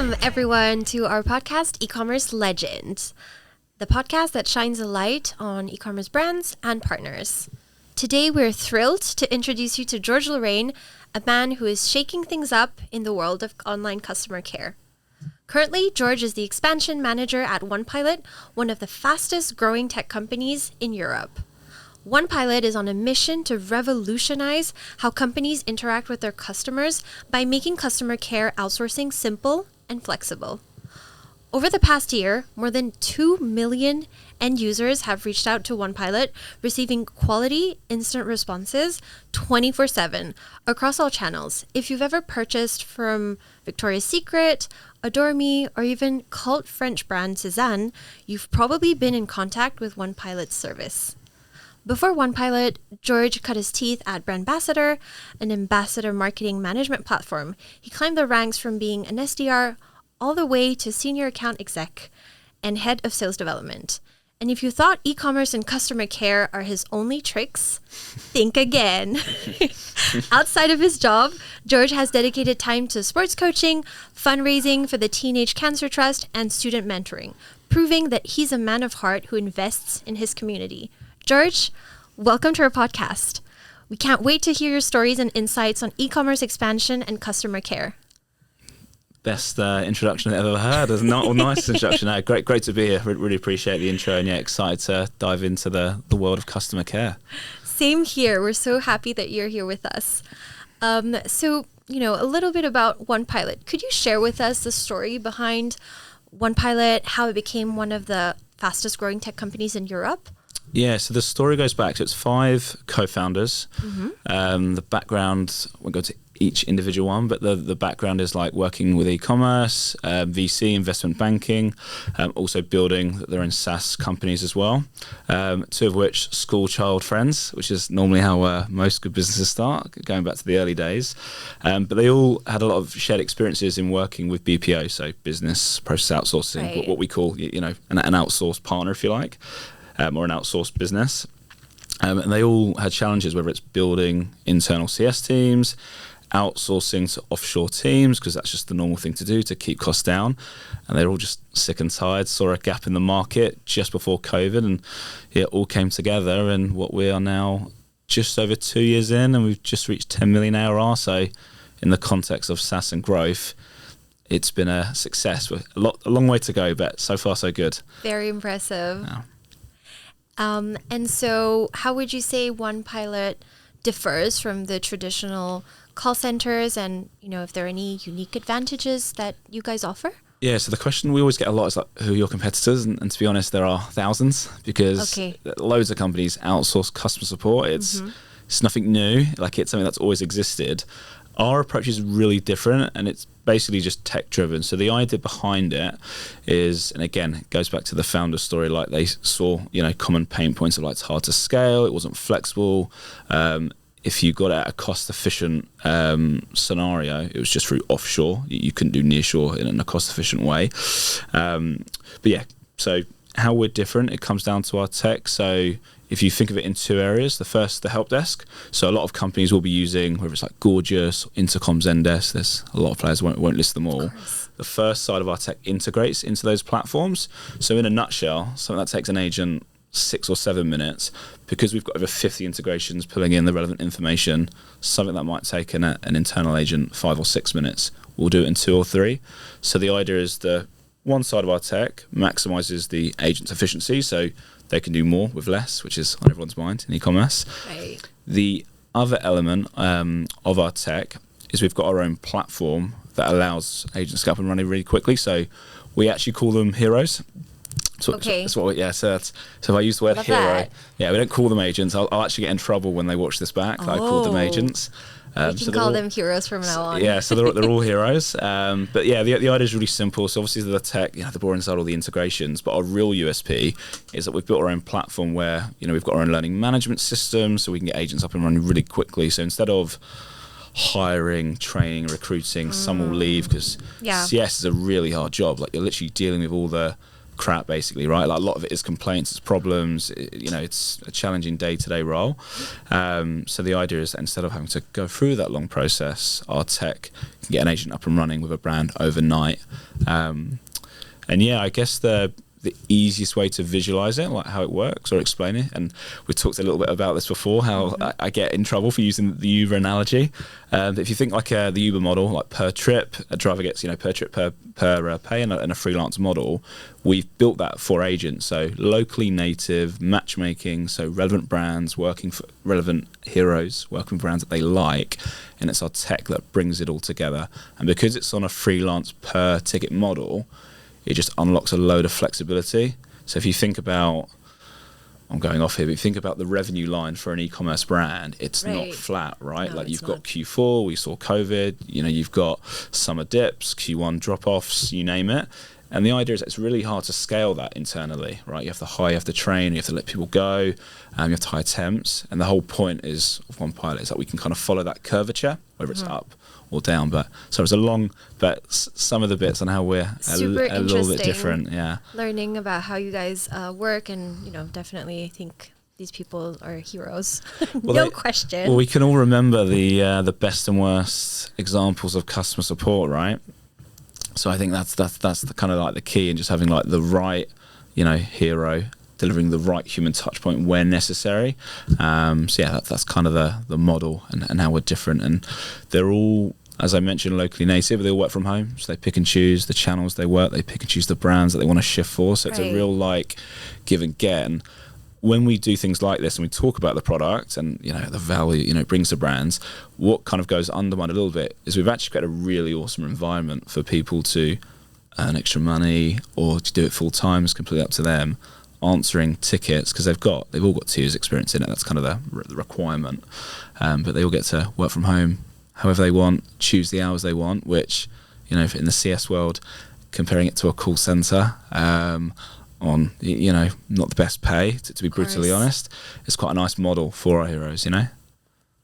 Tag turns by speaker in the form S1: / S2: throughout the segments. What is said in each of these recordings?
S1: Welcome, everyone, to our podcast, eCommerce Legend, the podcast that shines a light on e-commerce brands and partners. Today, we're thrilled to introduce you to George Loraine, a man who is shaking things up in the world of online customer care. Currently, George is the expansion manager at Onepilot, one of the fastest growing tech companies in Europe. Onepilot is on a mission to revolutionize how companies interact with their customers by making customer care outsourcing simple and flexible. Over the past year, more than 2 million end users have reached out to Onepilot, receiving quality instant responses 24/7 across all channels. If you've ever purchased from Victoria's Secret, Adore Me, or even cult French brand Cézanne, you've probably been in contact with Onepilot's service. Before Onepilot, George cut his teeth at Brandbassador, an ambassador marketing management platform. He climbed the ranks from being an SDR all the way to senior account exec and head of sales development. And if you thought e-commerce and customer care are his only tricks, think again. Outside of his job, George has dedicated time to sports coaching, fundraising for the Teenage Cancer Trust, and student mentoring, proving that he's a man of heart who invests in his community. George, welcome to our podcast. We can't wait to hear your stories and insights on e-commerce expansion and customer care.
S2: Best introduction I've ever heard. Nice introduction. Great to be here. Really appreciate the intro, and excited to dive into the world of customer care.
S1: Same here. We're so happy that you're here with us. So, a little bit about Onepilot. Could you share with us the story behind Onepilot, how it became one of the fastest growing tech companies in Europe?
S2: Yeah, so the story goes back to it's 5 co-founders. Mm-hmm. The background, we'll go to each individual one, but the background is like working with e-commerce, VC, investment banking, also building their own SaaS companies as well. 2 of which school child friends, which is normally how most good businesses start, going back to the early days. But they all had a lot of shared experiences in working with BPO, so business process outsourcing,
S1: right.
S2: what we call an outsourced partner, if you like. Or an outsourced business. And they all had challenges, whether it's building internal CS teams, outsourcing to offshore teams, because that's just the normal thing to do to keep costs down. And they're all just sick and tired, saw a gap in the market just before COVID, and it all came together. And what we are now just over 2 years in, and we've just reached 10 million ARR. So in the context of SaaS and growth, it's been a success. A long way to go, but so far so good.
S1: Very impressive.
S2: Yeah.
S1: And so how would you say Onepilot differs from the traditional call centers, and, if there are any unique advantages that you guys offer?
S2: Yeah, so the question we always get a lot is like, who are your competitors? And to be honest, there are thousands, because loads of companies outsource customer support. It's nothing new. Like, it's something that's always existed. Our approach is really different, and it's basically just tech driven. So the idea behind it is, and again, it goes back to the founder story, like they saw, common pain points of like, it's hard to scale, it wasn't flexible. If you got at a cost efficient scenario, it was just through offshore. You couldn't do nearshore in a cost efficient way. So how we're different, it comes down to our tech. So if you think of it in 2 areas, the first, the help desk. So a lot of companies will be using, whether it's like Gorgeous, Intercom, Zendesk, there's a lot of players, won't list them all. The first side of our tech integrates into those platforms. So in a nutshell, something that takes an agent 6 or 7 minutes, because we've got over 50 integrations pulling in the relevant information, something that might take an internal agent 5 or 6 minutes, we'll do it in 2 or 3. So the idea is the one side of our tech maximizes the agent's efficiency, so they can do more with less, which is on everyone's mind in e-commerce.
S1: Right.
S2: The other element of our tech is we've got our own platform that allows agents to get up and running really quickly. So we actually call them heroes. So if I use the word
S1: Love
S2: hero,
S1: that.
S2: we don't call them agents. I'll actually get in trouble when they watch this back. I call them agents.
S1: We can call them heroes from now on.
S2: Yeah, so they're all heroes. But yeah, the idea is really simple. So obviously the tech, the boring side, all the integrations, but our real USP is that we've built our own platform where, we've got our own learning management system, so we can get agents up and running really quickly. So instead of hiring, training, recruiting, some will leave because CS is a really hard job. Like, you're literally dealing with all the crap, basically, right? Like a lot of it is complaints, it's problems, it's a challenging day-to-day role. So the idea is that instead of having to go through that long process, our tech can get an agent up and running with a brand overnight. And yeah, I guess the easiest way to visualize it, like how it works or explain it, and we talked a little bit about this before, how I get in trouble for using the Uber analogy. If you think like the Uber model, like per trip, a driver gets per trip per pay, and a freelance model, we've built that for agents. So locally native matchmaking, so relevant brands working for relevant heroes, working with brands that they like, and it's our tech that brings it all together. And because it's on a freelance per ticket model, it just unlocks a load of flexibility. So if you think about, I'm going off here, but if you think about the revenue line for an e-commerce brand, it's not flat, right?
S1: No,
S2: like you've got Q4, we saw COVID, you've got summer dips, Q1 drop-offs, you name it. And the idea is that it's really hard to scale that internally, right? You have to hire, you have to train, you have to let people go, you have to hire temps. And the whole point of Onepilot is that we can kind of follow that curvature, whether it's up or down. But so it's a long, but some of the bits on how we're a little bit different. Yeah.
S1: Learning about how you guys work, and definitely I think these people are heroes. No question.
S2: Well, we can all remember the best and worst examples of customer support, right? So I think that's the kind of like the key, and just having like the right, hero delivering the right human touch point where necessary. So yeah, that's kind of the model and how we're different. And they're all, as I mentioned, locally native. They all work from home, so they pick and choose the channels they work. They pick and choose the brands that they want to shift for. So it's a real like give and get. And when we do things like this and we talk about the product and the value it brings to brands, what kind of goes undermined a little bit is we've actually got a really awesome environment for people to earn extra money or to do it full time. It's completely up to them. Answering tickets, because they've all got 2 years experience in it. That's kind of the requirement. But they all get to work from home however they want, choose the hours they want, which in the CS world, comparing it to a call center, on not the best pay, to be brutally honest, it's quite a nice model for our heroes.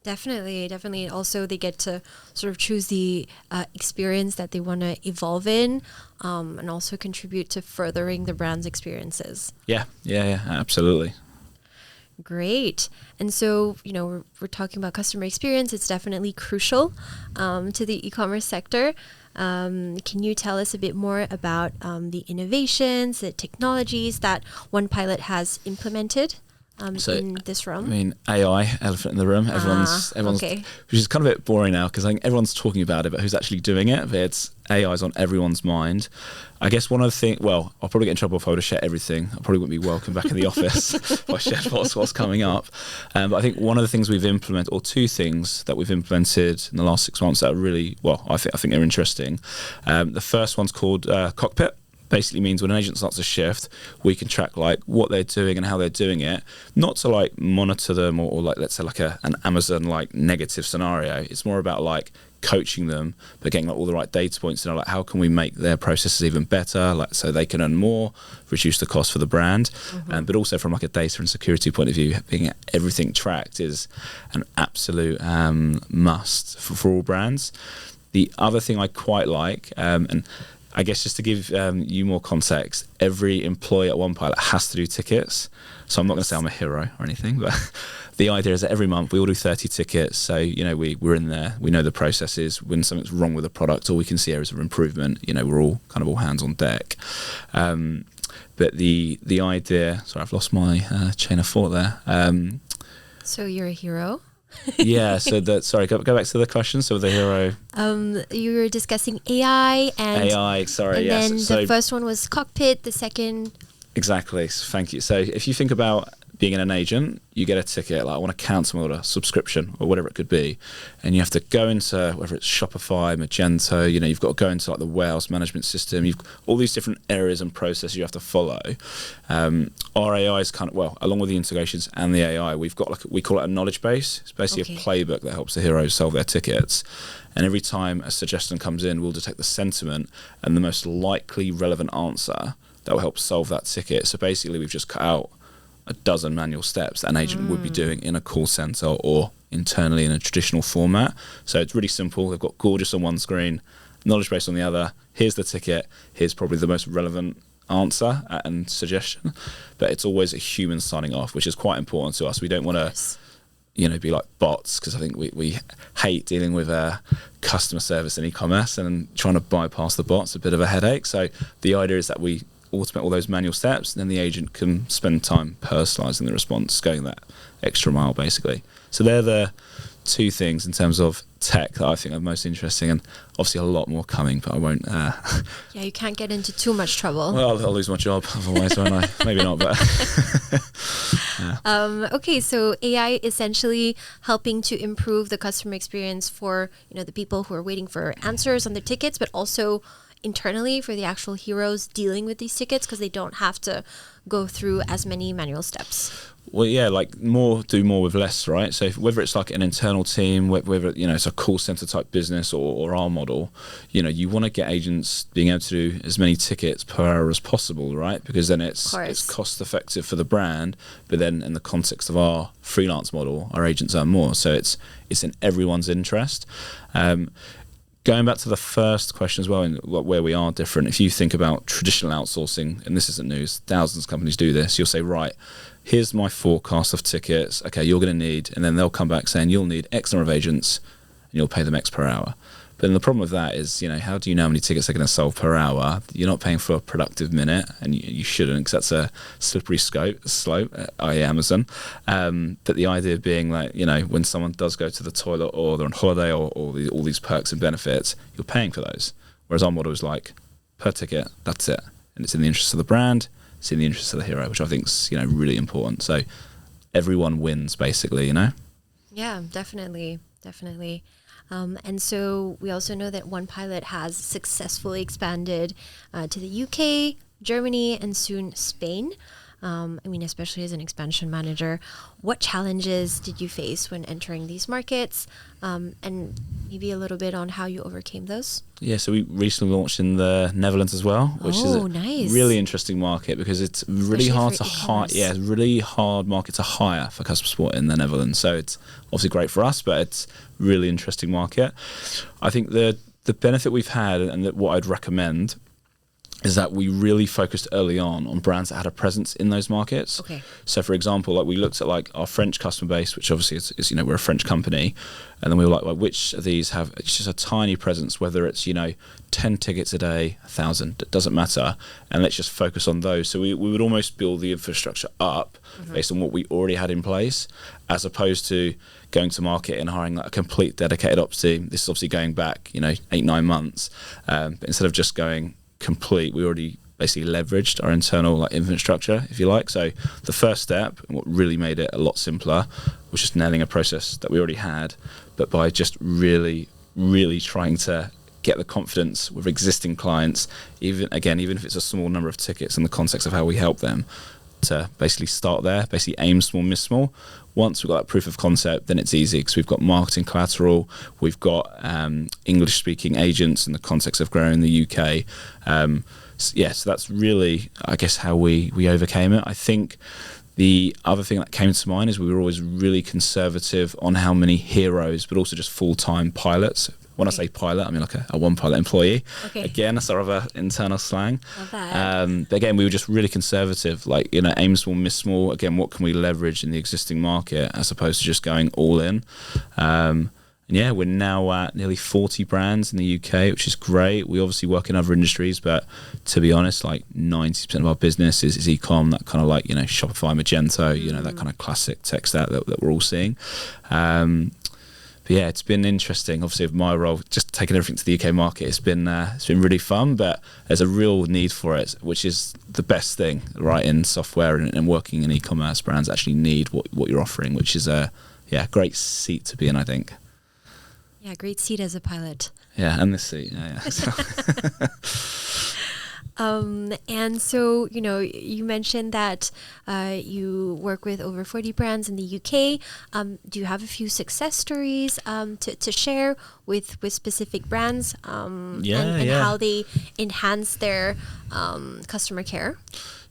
S1: Definitely. Also, they get to sort of choose the experience that they want to evolve in, and also contribute to furthering the brand's experiences.
S2: Yeah, absolutely.
S1: Great. And so, we're talking about customer experience. It's definitely crucial to the e-commerce sector. Can you tell us a bit more about the innovations, the technologies that Onepilot has implemented in this realm?
S2: I mean, AI, elephant in the room. Everyone's
S1: okay.
S2: Which is kind of a bit boring now, because I think everyone's talking about it, but who's actually doing it? But AI's on everyone's mind. I guess one of the things, well, I'll probably get in trouble if I were to share everything. I probably wouldn't be welcome back in the office if I shared what's coming up. But I think one of the things we've implemented, or 2 things that we've implemented in the last 6 months that are really, I think they're interesting. The first one's called Cockpit. Basically means when an agent starts a shift, we can track like what they're doing and how they're doing it, not to like monitor them or like, let's say like an Amazon like negative scenario. It's more about like coaching them, but getting like all the right data points and like how can we make their processes even better, like so they can earn more, reduce the cost for the brand. But also from like a data and security point of view, being everything tracked is an absolute must for all brands. The other thing I quite like, and I guess just to give you more context, every employee at Onepilot has to do tickets. So I'm not going to say I'm a hero or anything, but the idea is that every month we all do 30 tickets. So, we're in there, we know the processes. When something's wrong with a product or we can see areas of improvement, we're all hands on deck. But the idea, sorry, I've lost my chain of thought there.
S1: So you're a hero?
S2: Yeah, so go back to the question. So the hero,
S1: you were discussing AI and then the first one was Cockpit, the second,
S2: exactly, thank you. So if you think about being an agent, you get a ticket, like I want to cancel order, subscription, or whatever it could be, and you have to go into, whether it's Shopify, Magento, you've got to go into like the warehouse management system. You've all these different areas and processes you have to follow. Our AI is kind of, along with the integrations and the AI, we've got we call it a knowledge base. It's basically a playbook that helps the heroes solve their tickets. And every time a suggestion comes in, we'll detect the sentiment and the most likely relevant answer that will help solve that ticket. So basically, we've just cut out a dozen manual steps that an agent would be doing in a call center or internally in a traditional format. So it's really simple. They've got gorgeous on one screen, knowledge base on the other. Here's the ticket. Here's probably the most relevant answer and suggestion, but it's always a human signing off, which is quite important to us. We don't want to be like bots, because I think we hate dealing with customer service in e-commerce, and trying to bypass the bots a bit of a headache. So the idea is that we automate all those manual steps, and then the agent can spend time personalizing the response, going that extra mile basically. So they're the two things in terms of tech that I think are most interesting, and obviously a lot more coming, but I won't
S1: yeah, you can't get into too much trouble.
S2: Well, I'll lose my job otherwise, won't I? Maybe not, but
S1: yeah. Okay, so AI essentially helping to improve the customer experience for the people who are waiting for answers on their tickets, but also internally for the actual heroes dealing with these tickets, because they don't have to go through as many manual steps.
S2: Well, yeah, like do more with less, right? So whether it's like an internal team, whether it's a call center type business or our model, you want to get agents being able to do as many tickets per hour as possible, right? Because then it's cost effective for the brand, but then in the context of our freelance model, our agents earn more. So it's in everyone's interest. Going back to the first question as well, in where we are different, if you think about traditional outsourcing, and this isn't news, thousands of companies do this, you'll say, right, here's my forecast of tickets, okay, you're going to need, and then they'll come back saying you'll need X number of agents, and you'll pay them X per hour. But then the problem with that is, how do you know how many tickets they're going to sell per hour? You're not paying for a productive minute, and you shouldn't, because that's a slippery slope, i.e. Amazon. But the idea being like, when someone does go to the toilet, or they're on holiday, or all these perks and benefits, you're paying for those. Whereas our model is like, per ticket, that's it. And it's in the interest of the brand, it's in the interest of the hero, which I think is, really important. So everyone wins, basically,
S1: Yeah, definitely. And so we also know that Onepilot has successfully expanded to the UK, Germany, and soon Spain. Especially as an expansion manager, what challenges did you face when entering these markets? And maybe a little bit on how you overcame those?
S2: Yeah, so we recently launched in the Netherlands as well, which is a
S1: nice.
S2: really interesting market, because it's really hard to hire. Yeah, it's really hard market to hire for customer support in the Netherlands. So it's obviously great for us, but it's really interesting market. I think the benefit we've had, and that what I'd recommend, is that we really focused early on brands that had a presence in those markets.
S1: Okay.
S2: So for example, like we looked at like our French customer base, which obviously is we're a French company, and then we were like which of these have just a tiny presence, whether it's 10 tickets a day, 1,000, it doesn't matter, and let's just focus on those. So we would almost build the infrastructure up based on what we already had in place, as opposed to going to market and hiring like a complete dedicated ops team. This is obviously going back 8-9 months, but instead of just going complete, we already basically leveraged our internal infrastructure, if you like. So the first step, and what really made it a lot simpler, was just nailing a process that we already had, but by just really trying to get the confidence with existing clients, even if it's a small number of tickets in the context of how we help them, to basically start there, basically aim small, miss small. Once we've got that proof of concept, then it's easy, because we've got marketing collateral, we've got English-speaking agents in the context of growing in the UK. So that's really, I guess, how we overcame it. I think the other thing that came to mind is we were always really conservative on how many heroes, but also just full-time pilots. When I say pilot, I mean like a Onepilot employee. Okay. Again, that's our other internal slang.
S1: Love that.
S2: But again, we were just really conservative, aim small, miss small. Again, what can we leverage in the existing market, as opposed to just going all in. We're now at nearly 40 brands in the UK, which is great. We obviously work in other industries, but to be honest, 90% of our business is e-com, that kind of Shopify, Magento, that kind of classic tech stack that we're all seeing. But yeah, it's been interesting. Obviously, with my role, just taking everything to the UK market, it's been really fun. But there's a real need for it, which is the best thing, right? In software and working in e-commerce, brands actually need what you're offering, which is a great seat to be in, I think.
S1: Yeah, great seat as a pilot.
S2: Yeah, and this seat. Yeah.
S1: And so, you mentioned that you work with over 40 brands in the UK. Do you have a few success stories to share with specific brands and how they enhance their customer care?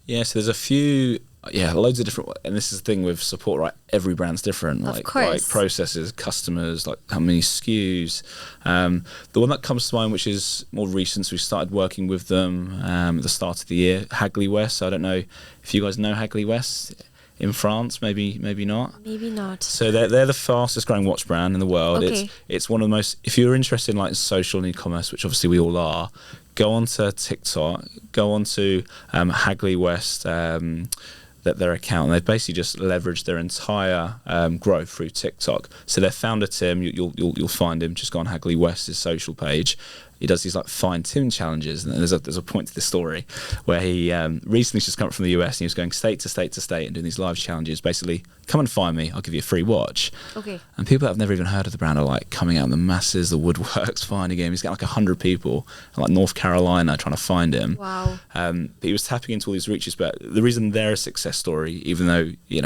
S2: Yeah, so there's a few yeah, loads of different, and this is the thing with support, right? Every brand's different,
S1: Of
S2: like
S1: course.
S2: processes, customers, like how many SKUs. The one that comes to mind, which is more recent, so we started working with them at the start of the year, Hagley West. I don't know if you guys know Hagley West in France, maybe not.
S1: Maybe not.
S2: So they're the fastest growing watch brand in the world.
S1: Okay.
S2: It's one of the most, if you're interested in like social and e-commerce, which obviously we all are, go onto TikTok, go onto Hagley West, their account, and they've basically just leveraged their entire growth through TikTok. So their founder Tim, you'll find him. Just go on Hagley West's social page. He does these like Find Tim challenges, and there's a point to this story where he recently just come from the US and he was going state to state to state and doing these live challenges. Basically, come and find me, I'll give you a free watch.
S1: Okay.
S2: And people that have never even heard of the brand are like coming out in the masses, the woodworks, finding him. He's got like 100 people in like North Carolina trying to find him.
S1: Wow.
S2: But he was tapping into all these reaches. But the reason they're a success story, even though we've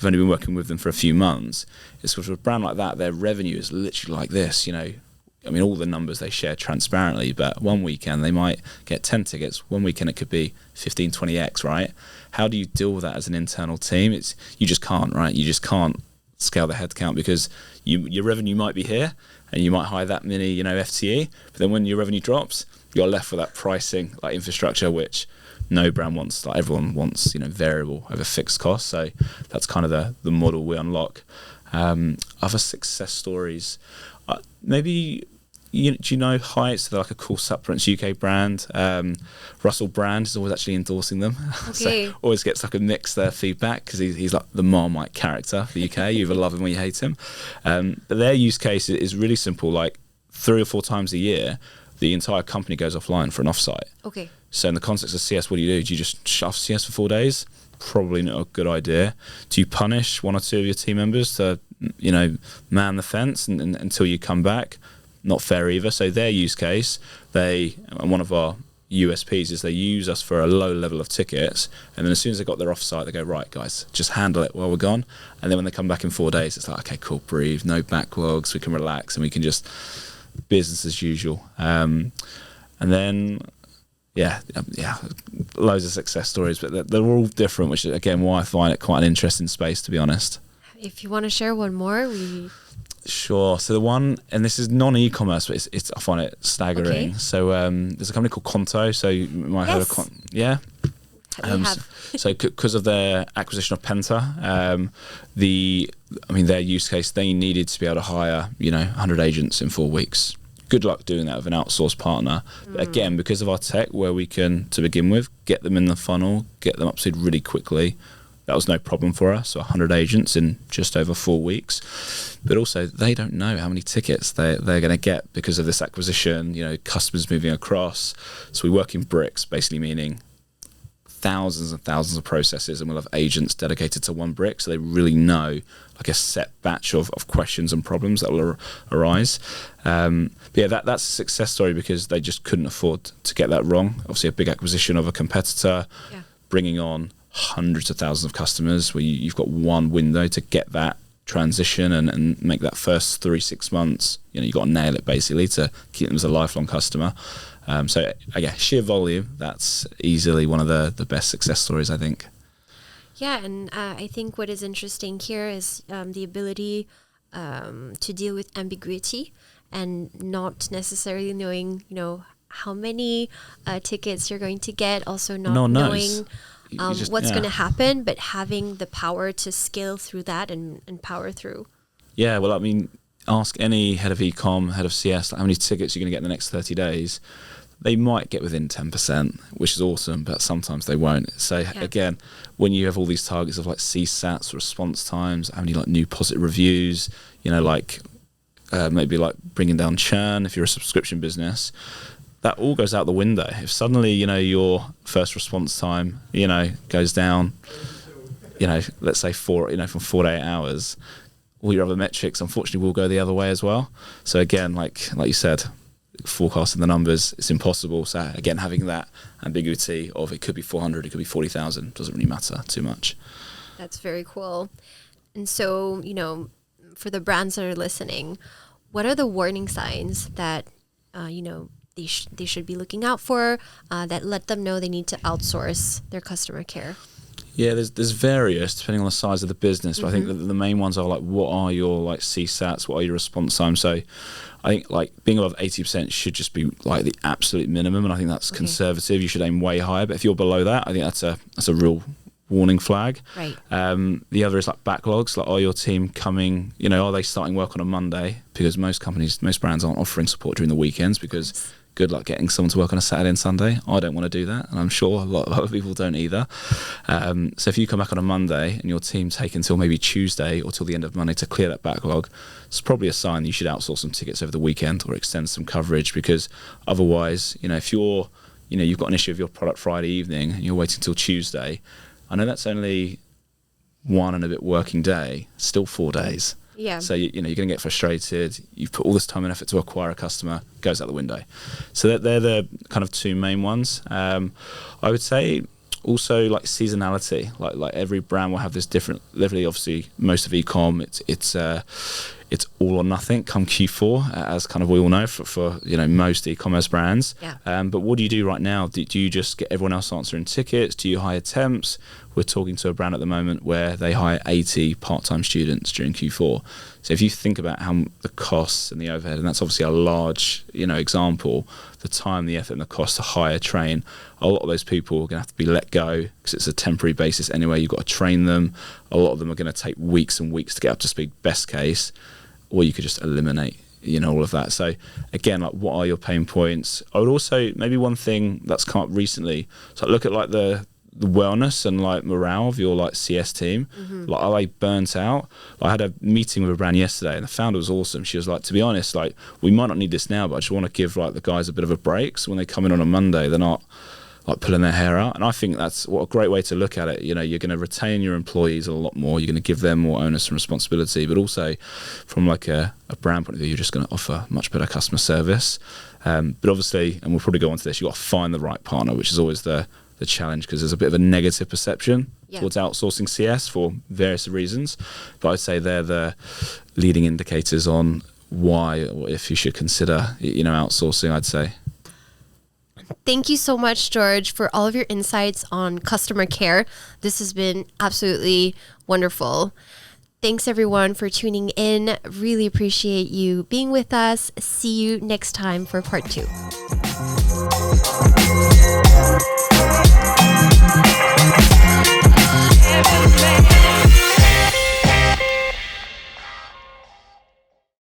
S2: only been working with them for a few months, is because with a brand like that, their revenue is literally like this. I mean, all the numbers they share transparently, but one weekend they might get 10 tickets. One weekend it could be 15, 20x, right? How do you deal with that as an internal team? You just can't, right? You just can't scale the headcount because your revenue might be here and you might hire that many, FTE, but then when your revenue drops, you're left with that pricing like infrastructure, which no brand wants. Like everyone wants, variable over fixed costs. So that's kind of the model we unlock. Other success stories, maybe. Do you know Heights? They're like a cool supplements UK brand. Russell Brand is always actually endorsing them.
S1: Okay.
S2: So always gets like a mixed feedback because he's like the Marmite character for the UK. You either love him or you hate him. But their use case is really simple. Like 3 or 4 times a year, the entire company goes offline for an offsite.
S1: Okay.
S2: So in the context of CS, what do? Do you just shut off CS for 4 days? Probably not a good idea. Do you punish 1 or 2 of your team members to, man the fence until you come back? Not fair either. So their use case, and one of our USPs is they use us for a low level of tickets, and then as soon as they got their offsite, they go, right guys, just handle it while we're gone. And then when they come back in 4 days, it's like, okay, cool, breathe, no backlogs, we can relax and we can just business as usual. And then loads of success stories, but they're all different, which is again why I find it quite an interesting space, to be honest.
S1: If you want to share one more,
S2: Sure. So the one, and this is non-e-commerce, but it's I find it staggering.
S1: Okay.
S2: So there's a company called Conto. So you might have heard of yeah. So because of their acquisition of Penta, their use case, they needed to be able to hire 100 agents in 4 weeks. Good luck doing that with an outsourced partner. But again, because of our tech, where we can, to begin with, get them in the funnel, get them up to speed really quickly. That was no problem for us. So 100 agents in just over 4 weeks. But also, they don't know how many tickets they're going to get because of this acquisition, customers moving across. So we work in bricks, basically meaning thousands and thousands of processes, and we'll have agents dedicated to one brick. So they really know like a set batch of questions and problems that will arise. But yeah, that's a success story because they just couldn't afford to get that wrong. Obviously, a big acquisition of a competitor, bringing on hundreds of thousands of customers where you've got one window to get that transition and make that first 3-6 months, you've got to nail it basically to keep them as a lifelong customer. So sheer volume, that's easily one of the best success stories, I think.
S1: Yeah, and I think what is interesting here is the ability to deal with ambiguity and not necessarily knowing, how many tickets you're going to get, also not knowing what's going to happen, but having the power to scale through that and power through. Yeah,
S2: well, I mean, ask any head of e-com, head of CS, how many tickets you're going to get in the next 30 days. They might get within 10%, which is awesome, but sometimes they won't. So again, when you have all these targets of like CSATs, response times, how many like new positive reviews, maybe like bringing down churn if you're a subscription business, that all goes out the window. If suddenly, your first response time, goes down, let's say from 4 to 8 hours, all your other metrics, unfortunately, will go the other way as well. So again, like you said, forecasting the numbers, it's impossible. So again, having that ambiguity of it could be 400, it could be 40,000, doesn't really matter too much.
S1: That's very cool. And so, for the brands that are listening, what are the warning signs that, they should be looking out for that let them know they need to outsource their customer care?
S2: Yeah, there's various depending on the size of the business, but I think that the main ones are like, what are your like CSATs, what are your response times? So I think like being above 80% should just be like the absolute minimum, and I think that's conservative. You should aim way higher, but if you're below that, I think that's a real warning flag.
S1: Right.
S2: The other is like backlogs. Like, are your team coming? You know, are they starting work on a Monday? Because most brands aren't offering support during the weekends because. Good luck getting someone to work on a Saturday and Sunday. I don't want to do that, and I'm sure a lot of other people don't either. So if you come back on a Monday and your team take until maybe Tuesday or till the end of Monday to clear that backlog, it's probably a sign that you should outsource some tickets over the weekend or extend some coverage, because otherwise, you know, if you've got an issue with your product Friday evening and you're waiting till Tuesday, I know that's only one and a bit working day, still 4 days.
S1: Yeah.
S2: So you're going to get frustrated. You've put all this time and effort to acquire a customer, goes out the window. So they're the kind of two main ones. I would say also like seasonality. Like every brand will have this different. Literally, obviously, most of e-com it's all or nothing come Q4, as kind of we all know for most e-commerce brands.
S1: Yeah.
S2: But what do you do right now? Do you just get everyone else answering tickets? Do you hire temps? We're talking to a brand at the moment where they hire 80 part-time students during Q4. So if you think about how the costs and the overhead, and that's obviously a large, example, the time, the effort, and the cost to hire, train, a lot of those people are going to have to be let go because it's a temporary basis anyway. You've got to train them. A lot of them are going to take weeks and weeks to get up to speed, best case, or you could just eliminate all of that. So again, like, what are your pain points? I would also, maybe one thing that's come up recently, so look at like the wellness and like morale of your like CS team. Like, are they burnt out? I had a meeting with a brand yesterday and the founder was awesome. She was like, to be honest, like, we might not need this now, but I just want to give like the guys a bit of a break, so when they come in on a Monday they're not like pulling their hair out. And I think that's what a great way to look at it. You're going to retain your employees a lot more. You're going to give them more onus and responsibility, but also from like a brand point of view, you're just going to offer much better customer service. But obviously, and we'll probably go on to this, you've got to find the right partner, which is always the challenge, because there's a bit of a negative perception towards outsourcing CS for various reasons. But I'd say they're the leading indicators on why or if you should consider, outsourcing, I'd say.
S1: Thank you so much, George, for all of your insights on customer care. This has been absolutely wonderful. Thanks, everyone, for tuning in. Really appreciate you being with us. See you next time for part 2.